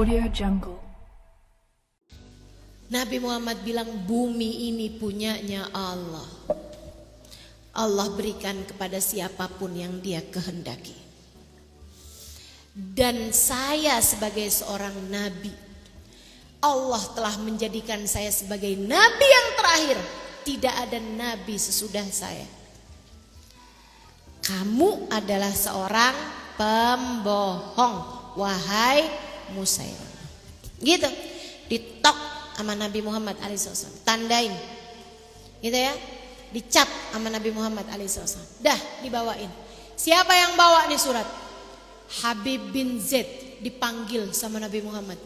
Audio Jungle. Nabi Muhammad bilang bumi ini punyanya Allah. Allah berikan kepada siapapun yang dia kehendaki. Dan saya sebagai seorang nabi, Allah telah menjadikan saya sebagai nabi yang terakhir. Tidak ada nabi sesudah saya. Kamu adalah seorang pembohong, wahai Musailamah. Gitu, ditok sama Nabi Muhammad alaihissalam, tandain, gitu ya, dicap sama Nabi Muhammad alaihissalam. Dah dibawain. Siapa yang bawa nih surat? Habib bin Zaid dipanggil sama Nabi Muhammad.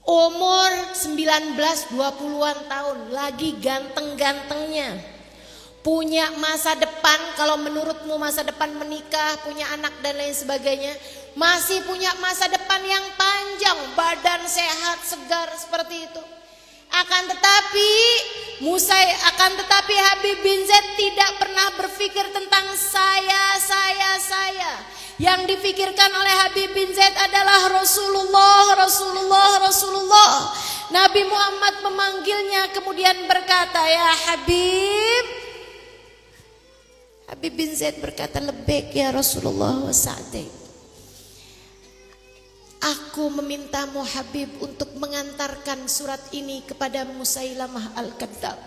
Umur 19-20-an tahun, lagi ganteng-gantengnya, punya masa depan. Kalau menurutmu masa depan menikah, punya anak dan lain sebagainya, masih punya masa depan yang panjang, badan sehat, segar seperti itu. Akan tetapi Habib bin Zaid tidak pernah berpikir tentang saya. Yang dipikirkan oleh Habib bin Zaid adalah Rasulullah. Nabi Muhammad memanggilnya kemudian berkata, ya Habib. Habib bin Zaid berkata, lebek ya Rasulullah wa sa'daik. Aku memintamu Habib untuk mengantarkan surat ini kepada Musailamah al-Kadzdzab.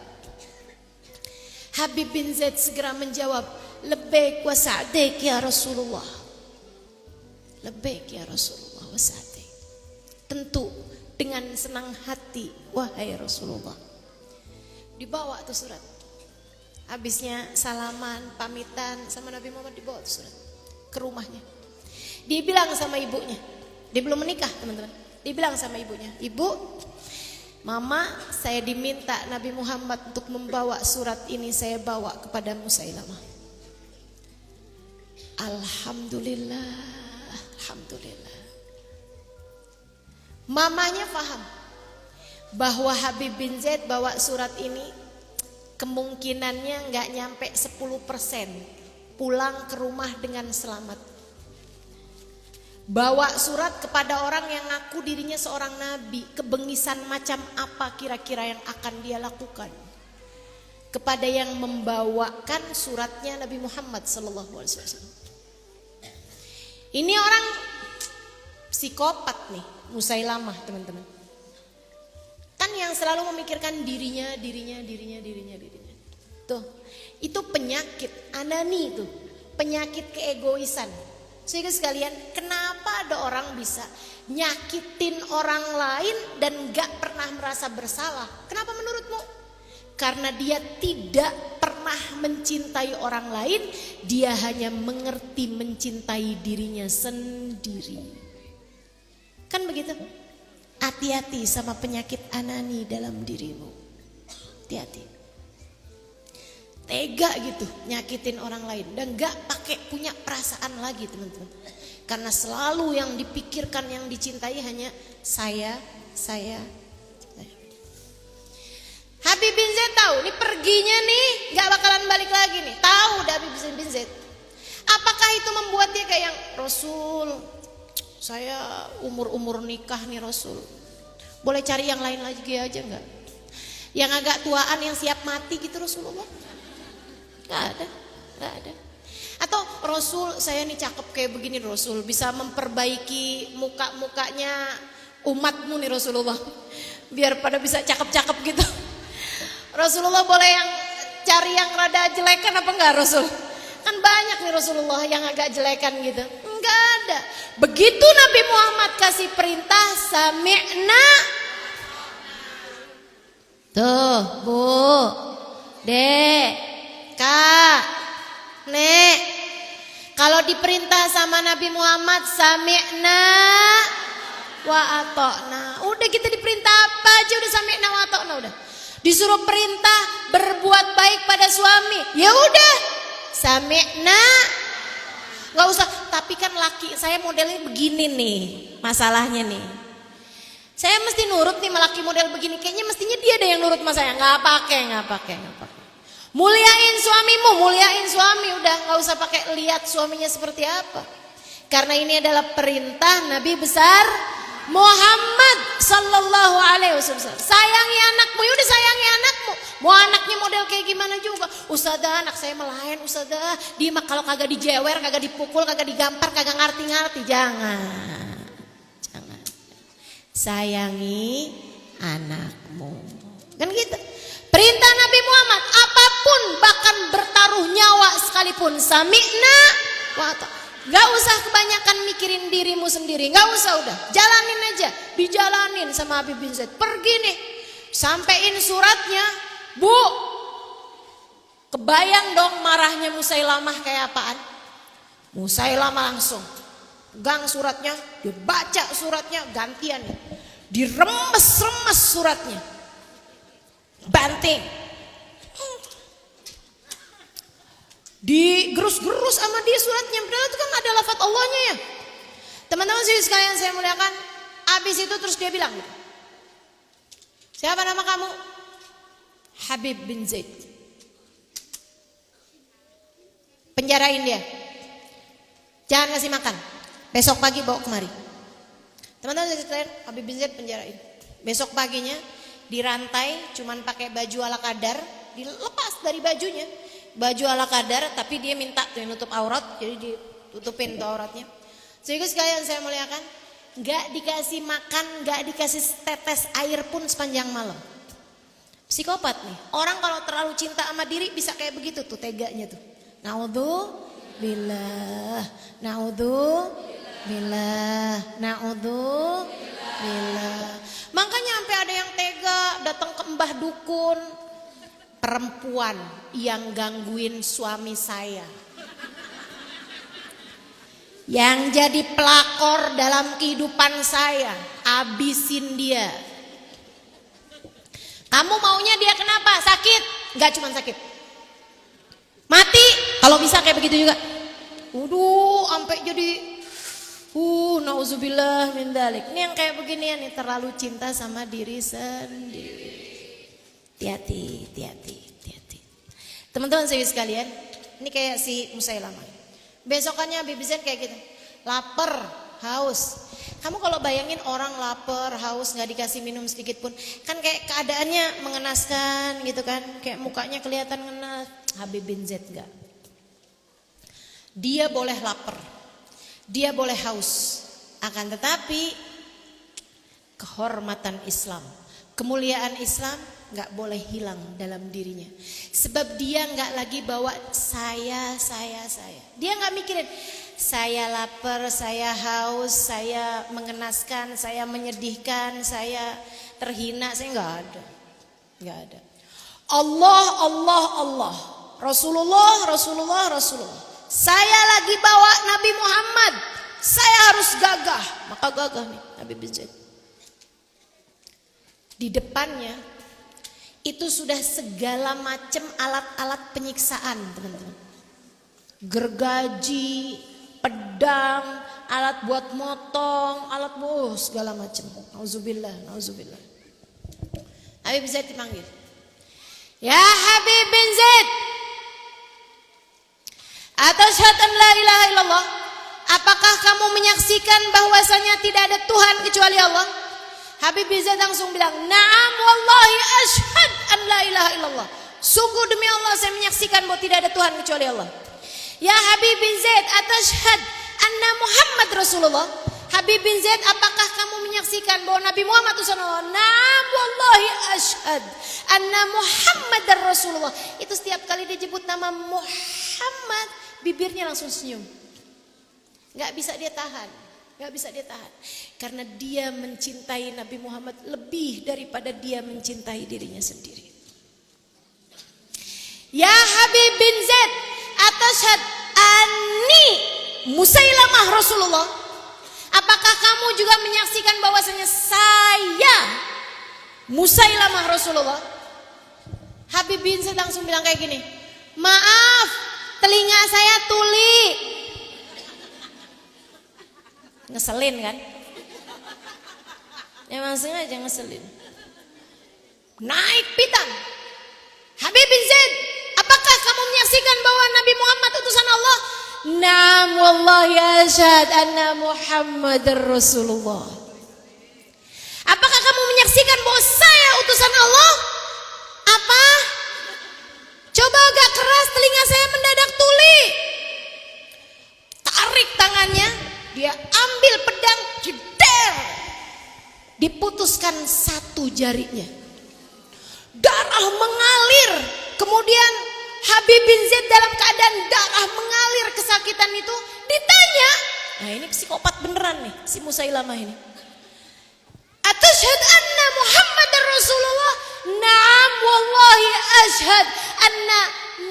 Habib bin Zaid segera menjawab, lebek wa sa'daik ya Rasulullah. Lebek ya Rasulullah wa sa'daik. Tentu dengan senang hati wahai Rasulullah. Dibawa tuh surat. Habisnya salaman, pamitan sama Nabi Muhammad, dibawa tuh surat ke rumahnya. Dia bilang sama ibunya, dia belum menikah teman-teman. Dia bilang sama ibunya, ibu, mama saya diminta Nabi Muhammad untuk membawa surat ini, saya bawa kepada Musailamah. Alhamdulillah. Mamanya paham bahwa Habib bin Zaid bawa surat ini kemungkinannya nggak nyampe 10% pulang ke rumah dengan selamat. Bawa surat kepada orang yang ngaku dirinya seorang nabi, kebengisan macam apa kira-kira yang akan dia lakukan kepada yang membawakan suratnya Nabi Muhammad SAW. Ini orang psikopat nih, Musailamah teman-teman. Kan yang selalu memikirkan dirinya. Tuh, itu penyakit anani tuh, penyakit keegoisan. Sehingga sekalian, kenapa ada orang bisa nyakitin orang lain dan gak pernah merasa bersalah? Kenapa menurutmu? Karena dia tidak pernah mencintai orang lain, dia hanya mengerti mencintai dirinya sendiri. Kan begitu? Hati-hati sama penyakit anani dalam dirimu. Hati-hati. Tega gitu nyakitin orang lain dan gak pakai punya perasaan lagi teman-teman. Karena selalu yang dipikirkan, yang dicintai hanya saya. Habib bin Zaid tahu nih perginya nih gak bakalan balik lagi nih. Tahu dah Habib bin Zaid. Apakah itu membuat dia kayak yang Rasul, saya umur nikah nih Rasul, boleh cari yang lain lagi aja gak? Yang agak tuaan yang siap mati gitu Rasulullah? Gak ada. Atau Rasul, saya nih cakep kayak begini Rasul, bisa memperbaiki mukanya umatmu nih Rasulullah, biar pada bisa cakep-cakep gitu. Rasulullah boleh yang cari yang rada jelekan apa enggak Rasul? Kan banyak nih Rasulullah yang agak jelekan gitu. Enggak ada. Begitu Nabi Muhammad kasih perintah, sami'na. Tuh, Bu, Dek, Kak, Nek. Kalau diperintah sama Nabi Muhammad, sami'na wa ata'na. Udah kita diperintah apa aja udah sami'na wa ata'na udah. Disuruh perintah berbuat baik pada suami, ya udah sami'na. Nggak usah, tapi kan laki saya modelnya begini nih, masalahnya nih. Saya mesti nurut nih laki model begini, kayaknya mestinya dia ada yang nurut sama saya. Nggak pakai. Muliain suami, udah nggak usah pakai lihat suaminya seperti apa. Karena ini adalah perintah Nabi besar Muhammad sallallahu alaihi wasallam. Sayangi anakmu, yaudah sayangi anakmu. Mau anaknya model kayak gimana juga. Ustazah, anak saya melayan ustazah. Dia mah kalau kagak dijewer, kagak dipukul, kagak digampar, kagak ngerti-ngerti. Jangan. Jangan. Sayangi anakmu. Kan gitu. Perintah Nabi Muhammad, apapun bahkan bertaruh nyawa sekalipun. Sami'na wa ata'na. Gak usah kebanyakan mikirin dirimu sendiri. Gak usah, udah jalanin aja. Dijalanin sama Habib bin Zaid. Pergi nih, sampein suratnya. Bu, kebayang dong marahnya Musailamah kayak apaan? Musailamah langsung gang suratnya, dibaca suratnya, gantian nih, diremes-remes suratnya, banting, digerus-gerus sama dia suratnya. Padahal itu kan ada lafaz Allahnya ya. Teman-teman sekalian saya muliakan. Habis itu terus dia bilang gitu, siapa nama kamu? Habib bin Zaid. Penjarain dia, jangan kasih makan. Besok pagi bawa kemari. Teman-teman sekalian, Habib bin Zaid penjarain. Besok paginya dirantai, cuman pakai baju ala kadar, dilepas dari bajunya. Baju ala kadar, tapi dia minta tuh yang nutup aurat, jadi ditutupin tuh auratnya. Sehingga sekalian saya muliakan, nggak dikasih makan, nggak dikasih tetes air pun sepanjang malam. Psikopat nih. Orang kalau terlalu cinta sama diri bisa kayak begitu tuh teganya tuh. Naudzubillah, naudzubillah, naudzubillah. Makanya sampai ada yang tega datang ke mbah dukun. Perempuan yang gangguin suami saya, yang jadi pelakor dalam kehidupan saya, abisin dia. Kamu maunya dia kenapa? Sakit? Enggak cuma sakit, mati kalau bisa kayak begitu juga. Sampai jadi nauzubillah min dzalik. Ini yang kayak beginian nih, terlalu cinta sama diri sendiri. Hati-hati. Teman-teman saya sekalian, ini kayak si Musailamah. Besokannya Habib bin Zaid kayak gitu, lapar, haus. Kamu kalau bayangin orang lapar, haus, nggak dikasih minum sedikit pun, kan kayak keadaannya mengenaskan gitu kan, kayak mukanya kelihatan ngenas. Habib bin Zaid enggak. Dia boleh lapar, dia boleh haus, akan tetapi kehormatan Islam, kemuliaan Islam nggak boleh hilang dalam dirinya. Sebab dia nggak lagi bawa saya. Dia nggak mikirin saya lapar, saya haus, saya mengenaskan, saya menyedihkan, saya terhina, saya nggak ada. Allah, Rasulullah. Saya lagi bawa Nabi Muhammad, saya harus gagah. Maka gagah nih Habib bin Zaid. Di depannya itu sudah segala macam alat-alat penyiksaan, teman-teman. Gergaji, pedang, alat buat motong, alat segala macam. Nauzubillah. Habib bin Zaid dipanggil. Ya Habib bin Zaid, asyhadu an la ilaha illallah. Apakah kamu menyaksikan bahwasanya tidak ada Tuhan kecuali Allah? Habib bin Zaid langsung bilang, "Na'am wallahi asyhad an la ilaha illallah." Sungguh demi Allah saya menyaksikan bahwa tidak ada Tuhan kecuali Allah. Ya Habib bin Zaid, atashhad anna Muhammad Rasulullah. Habib bin Zaid, apakah kamu menyaksikan bahwa Nabi Muhammad itu Allah? Na'am wallahi asyhad anna Muhammad Rasulullah. Itu setiap kali dia sebut nama Muhammad, bibirnya langsung senyum. Gak bisa dia tahan. Karena dia mencintai Nabi Muhammad lebih daripada dia mencintai dirinya sendiri. Ya Habib bin Zaid, atashhad anni Musailamah Rasulullah. Apakah kamu juga menyaksikan bahwasanya saya Musailamah Rasulullah? Habib bin Zaid langsung bilang kayak gini, maaf, telinga saya tuli. Ngeselin kan? Emang sengaja ngeselin. Naik pitam. Habib bin Zaid, apakah kamu menyaksikan bahwa Nabi Muhammad utusan Allah? Naam wallahi asyhad anna Muhammadar Rasulullah. membuktikan bahwa saya utusan Allah? Apa? Coba agak keras, telinga saya mendadak tuli. Tarik tangannya, dia ambil pedang, jeder. Diputuskan satu jarinya. Darah mengalir. Kemudian Habib bin Zaid dalam keadaan darah mengalir kesakitan itu ditanya. Nah ini psikopat beneran nih si Musailamah ini. Atashhad anna Muhammadar Rasulullah? Naam wallahi ashhad anna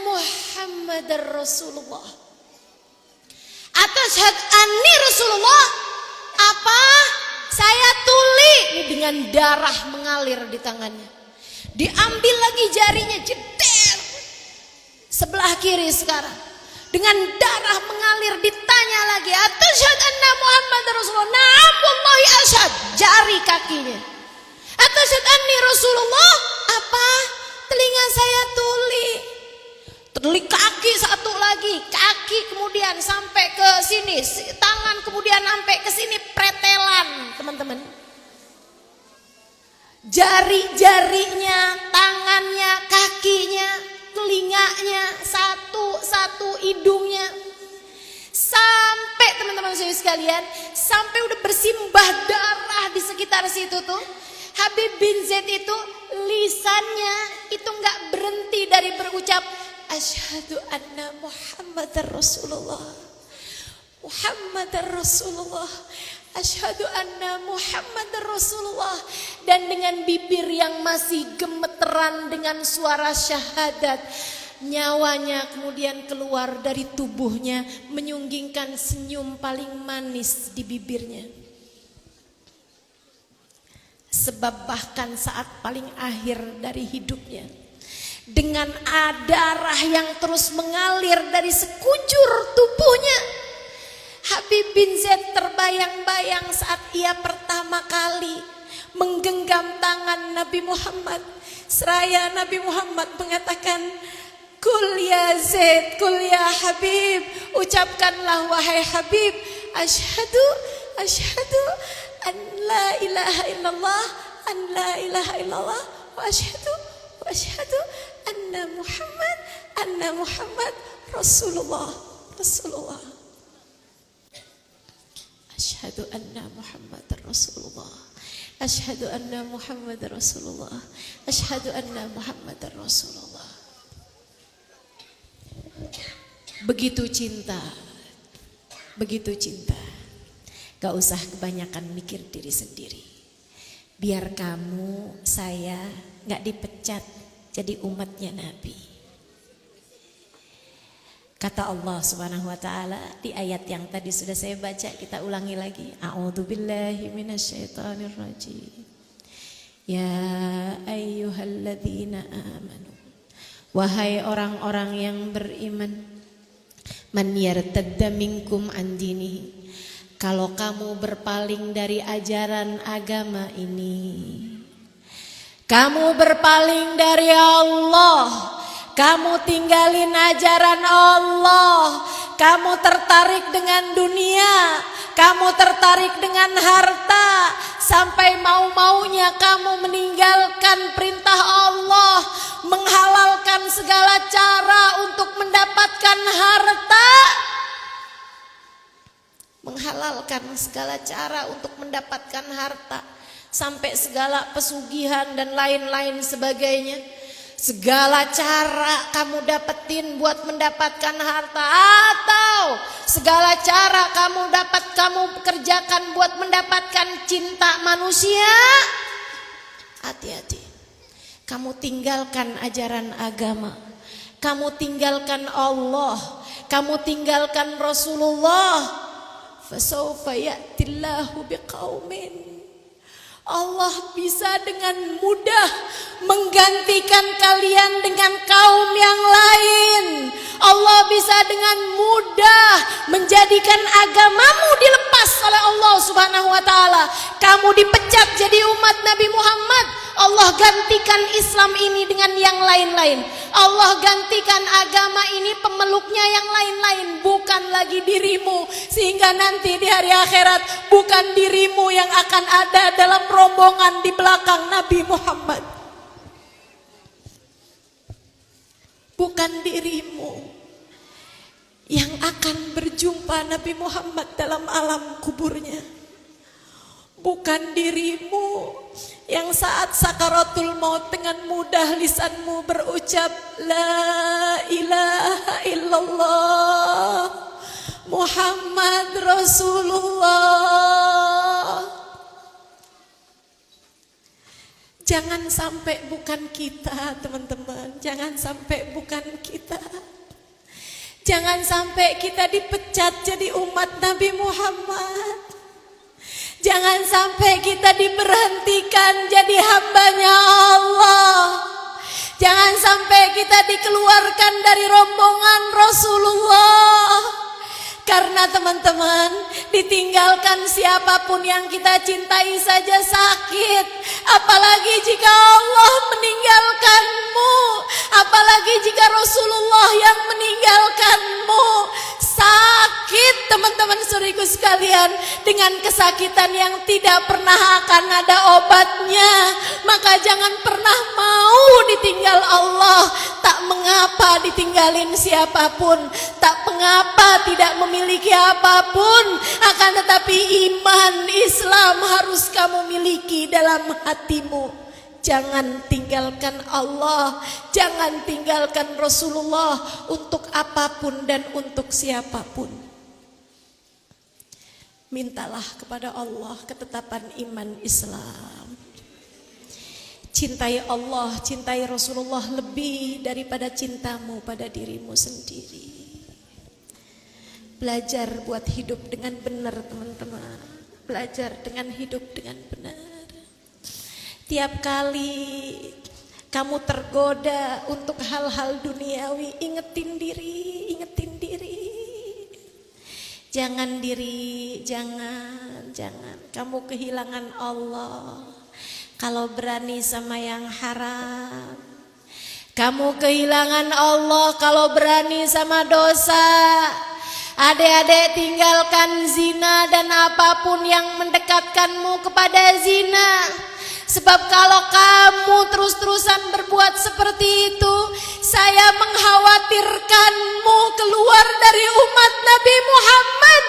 Muhammadar Rasulullah. Atashhad anni Rasulullah? Apa? Saya tuli. Ini dengan darah mengalir di tangannya. Diambil lagi jarinya, jeder. Sebelah kiri sekarang. Dengan darah mengalir ditanya lagi. Atashhad anna Muhammadar Rasulullah? Na'am wallahi ashhad. Jari kakinya. Atashhad anni Rasulullah? Apa? Telinga saya tuli. Telik kaki satu lagi, kaki kemudian sampai ke sini, tangan kemudian sampai ke sini, pretelan, teman-teman. Jari-jarinya, tangannya, kakinya, telinganya, satu-satu hidungnya. Sampai teman-teman saya sekalian, sampai udah bersimbah darah di sekitar situ tuh. Habib bin Zaid itu lisannya itu nggak berhenti dari berucap asyhadu anna Muhammadar Rasulullah. Muhammadar Rasulullah. Asyhadu anna Muhammadar Rasulullah. Dan dengan bibir yang masih gemeteran dengan suara syahadat, nyawanya kemudian keluar dari tubuhnya, menyunggingkan senyum paling manis di bibirnya. Sebab bahkan saat paling akhir dari hidupnya, dengan darah yang terus mengalir dari sekujur tubuhnya, Habib bin Zaid terbayang-bayang saat ia pertama kali menggenggam tangan Nabi Muhammad. Seraya Nabi Muhammad mengatakan, "Kul ya Zaid, kul ya Habib." Ucapkanlah wahai Habib, asyhadu an la ilaha illallah, an la ilaha illallah, wa asyhadu anna Muhammad Rasulullah. Asyhadu anna Muhammad Rasulullah. Asyhadu anna Muhammad Rasulullah. Asyhadu anna Muhammad Rasulullah. Begitu cinta. Gak usah kebanyakan mikir diri sendiri. Biar kamu, saya gak dipecat jadi umatnya Nabi. Kata Allah Subhanahu wa taala di ayat yang tadi sudah saya baca, kita ulangi lagi. A'udzubillahi minasyaitonir rajim. Ya ayyuhalladzina amanu. Wahai orang-orang yang beriman, man yartadda minkum an dinihi. Kalau kamu berpaling dari ajaran agama ini, kamu berpaling dari Allah, kamu tinggalin ajaran Allah, kamu tertarik dengan dunia, kamu tertarik dengan harta, sampai mau-maunya kamu meninggalkan perintah Allah, menghalalkan segala cara untuk mendapatkan harta, sampai segala pesugihan dan lain-lain sebagainya. Segala cara kamu dapetin buat mendapatkan harta, atau segala cara kamu kerjakan buat mendapatkan cinta manusia. Hati-hati. Kamu tinggalkan ajaran agama, kamu tinggalkan Allah, kamu tinggalkan Rasulullah. Fasawfa ya'tillahu biqaumin. Allah bisa dengan mudah menggantikan kalian dengan kaum yang lain. Allah bisa dengan mudah menjadikan agamamu dilepas oleh Allah Subhanahu wa taala. Kamu dipecat jadi umat Nabi Muhammad, Allah gantikan Islam ini dengan yang lain-lain. Allah gantikan agama ini pemeluknya yang lain-lain, bukan lagi dirimu. Sehingga nanti di hari akhirat bukan dirimu yang akan ada dalam rombongan di belakang Nabi Muhammad. Bukan dirimu yang akan berjumpa Nabi Muhammad dalam alam kuburnya. Bukan dirimu yang saat sakaratul maut dengan mudah lisanmu berucap La ilaha illallah Muhammad Rasulullah. Jangan sampai bukan kita, teman-teman. Jangan sampai bukan kita. Jangan sampai kita dipecat jadi umat Nabi Muhammad. Jangan sampai kita diberhentikan jadi hambanya Allah. Jangan sampai kita dikeluarkan dari rombongan Rasulullah. Karena teman-teman, ditinggalkan siapapun yang kita cintai saja sakit. Apalagi jika Allah meninggalkanmu. Apalagi jika Rasulullah yang meninggalkanmu. Sakit teman-teman saudariku sekalian, dengan kesakitan yang tidak pernah akan ada obatnya. Maka jangan pernah mau ditinggal Allah. Tak mengapa ditinggalin siapapun, tak mengapa tidak memiliki apapun, akan tetapi iman Islam harus kamu miliki dalam hatimu. Jangan tinggalkan Allah, jangan tinggalkan Rasulullah untuk apapun dan untuk siapapun. Mintalah kepada Allah ketetapan iman Islam. Cintai Allah, cintai Rasulullah lebih daripada cintamu pada dirimu sendiri. Belajar buat hidup dengan benar, teman-teman. Belajar dengan hidup dengan benar. Tiap kali kamu tergoda untuk hal-hal duniawi, ingetin diri, ingetin diri. Jangan diri, jangan kamu kehilangan Allah kalau berani sama yang haram. Kamu kehilangan Allah kalau berani sama dosa. Adik-adik, tinggalkan zina dan apapun yang mendekatkanmu kepada zina. Sebab kalau kamu terus-terusan berbuat seperti itu, saya mengkhawatirkanmu keluar dari umat Nabi Muhammad.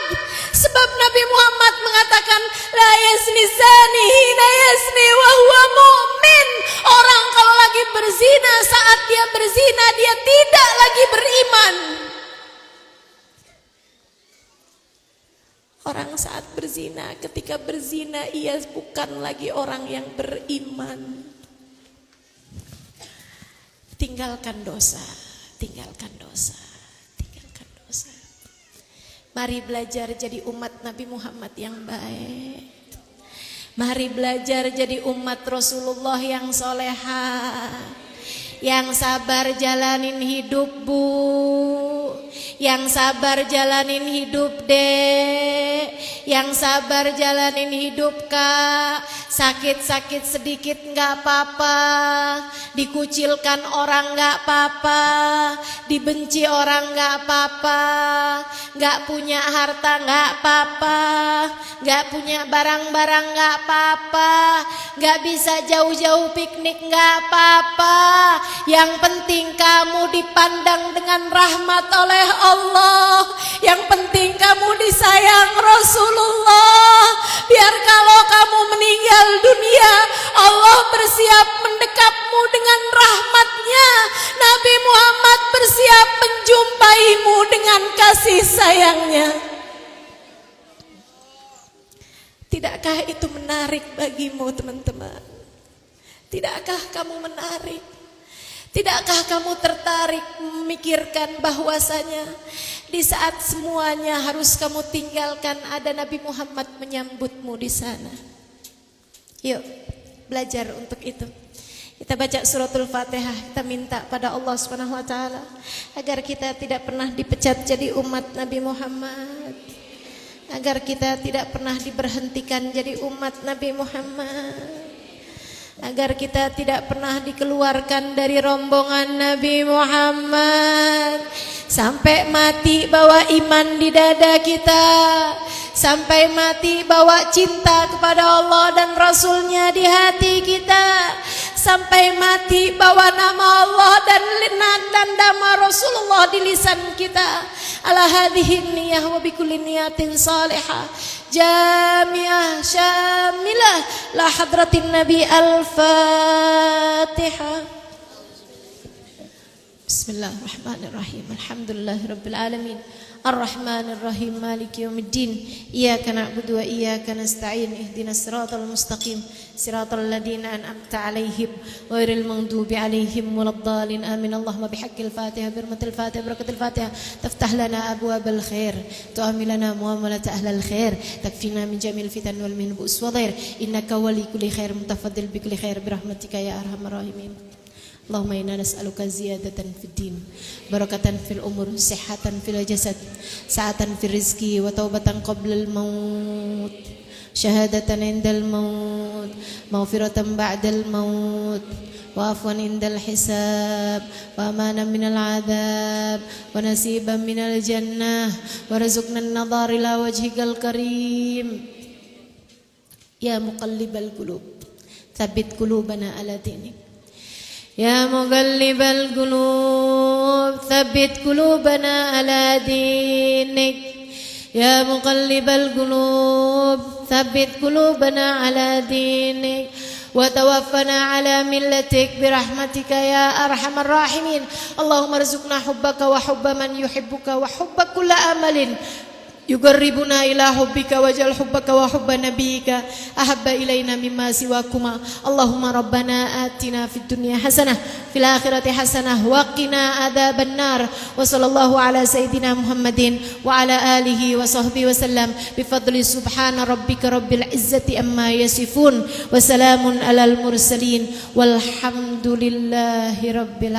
Sebab Nabi Muhammad mengatakan, La yazni zani hina yazni wa huwa mu'min. Orang kalau lagi berzina, saat dia berzina, dia tidak lagi beriman. Orang saat berzina, ketika berzina ia bukan lagi orang yang beriman. Tinggalkan dosa, tinggalkan dosa, tinggalkan dosa. Mari belajar jadi umat Nabi Muhammad yang baik. Mari belajar jadi umat Rasulullah yang soleha, yang sabar jalanin hidup, Bu. Yang sabar jalanin hidup, Dek. Yang sabar jalanin hidup, Kak. Sakit-sakit sedikit gak apa-apa. Dikucilkan orang gak apa-apa. Dibenci orang gak apa-apa. Gak punya harta gak apa-apa. Gak punya barang-barang gak apa-apa. Gak bisa jauh-jauh piknik gak apa-apa. Yang penting kamu dipandang dengan rahmat oleh Allah. Yang penting kamu disayang Rasulullah. Biar kalau kamu meninggal dunia, Allah bersiap mendekapmu dengan rahmatnya. Nabi Muhammad bersiap menjumpaimu dengan kasih sayangnya. Tidakkah itu menarik bagimu, teman-teman? Tidakkah kamu menarik? Tidakkah kamu tertarik memikirkan bahwasanya di saat semuanya harus kamu tinggalkan, ada Nabi Muhammad menyambutmu di sana? Yuk, belajar untuk itu. Kita baca suratul Fatihah, kita minta pada Allah Subhanahu wa taala agar kita tidak pernah dipecat jadi umat Nabi Muhammad. Agar kita tidak pernah diberhentikan jadi umat Nabi Muhammad. agar kita tidak pernah dikeluarkan dari rombongan Nabi Muhammad. Sampai mati bawa iman di dada kita, sampai mati bawa cinta kepada Allah dan Rasulnya di hati kita, sampai mati bawa nama Allah dan nama Rasulullah di lisan kita. Ala hadhihi niyah wa bikulli niyatin salihah jami'ah syamilah la hadratin nabi. Al-Fatihah. Bismillahirrahmanirrahim. Alhamdulillahirabbil alamin. Ar-Rahmanir Rahim. Maliki yaumiddin. Iyyaka na'budu wa iyyaka nasta'in. Ihdinas siratal mustaqim. Siratal ladzina an'amta 'alaihim ghairil maghdubi 'alaihim waladdallin. Amin. Allahumma bihaqqil Fatihah birmatil Fatihah barakatil Fatihah taftah lana abwabal khair tu'amil lana muamalat ahlal khair takfina min jamil fitan wal minbus wa dhair innaka wali kulli khair mutafaddil bi kulli khair birahmatika ya arhamar rahimin. Allahumma inna nas'aluka ziyadatan fid din, barakatan fil umur, sihhatan fil jasad, sa'atan fil rizki, wa taubatan qabla al maut, syahadatan indal maut, maghfiratan ba'dal maut, wa afwan indal hisab, wa amanan minal adab, wa nasiban minal jannah, wa rizqna an-nadhar ila wajhikal karim. Ya muqallibal qulub, tsabbit qulubana ala dinik. Ya muqallibal qulub, tsabbit qulubana ala dinik. Ya muqallibal qulub, tsabbit qulubana ala dinik. Wa tawaffana ala millatik birahmatika ya arhamar rahimin. Allahumma rzuqna hubbaka wa hubba man yuhibbuka wa hubba kulli amalin yuqarribuna ila hubbika waj'al hubbaka wa hubba nabiyyika ahabba ilaina mimma siwakuma. Allahumma rabbana atina fid dunya hasanah fil akhirati hasanah wa qina adzabannar. Wa sallallahu ala sayidina Muhammadin wa ala alihi wa sahbihi wasallam bi fadli subhana rabbika rabbil izzati amma yasifun wa salamun alal mursalin walhamdulillahi rabbil alamin.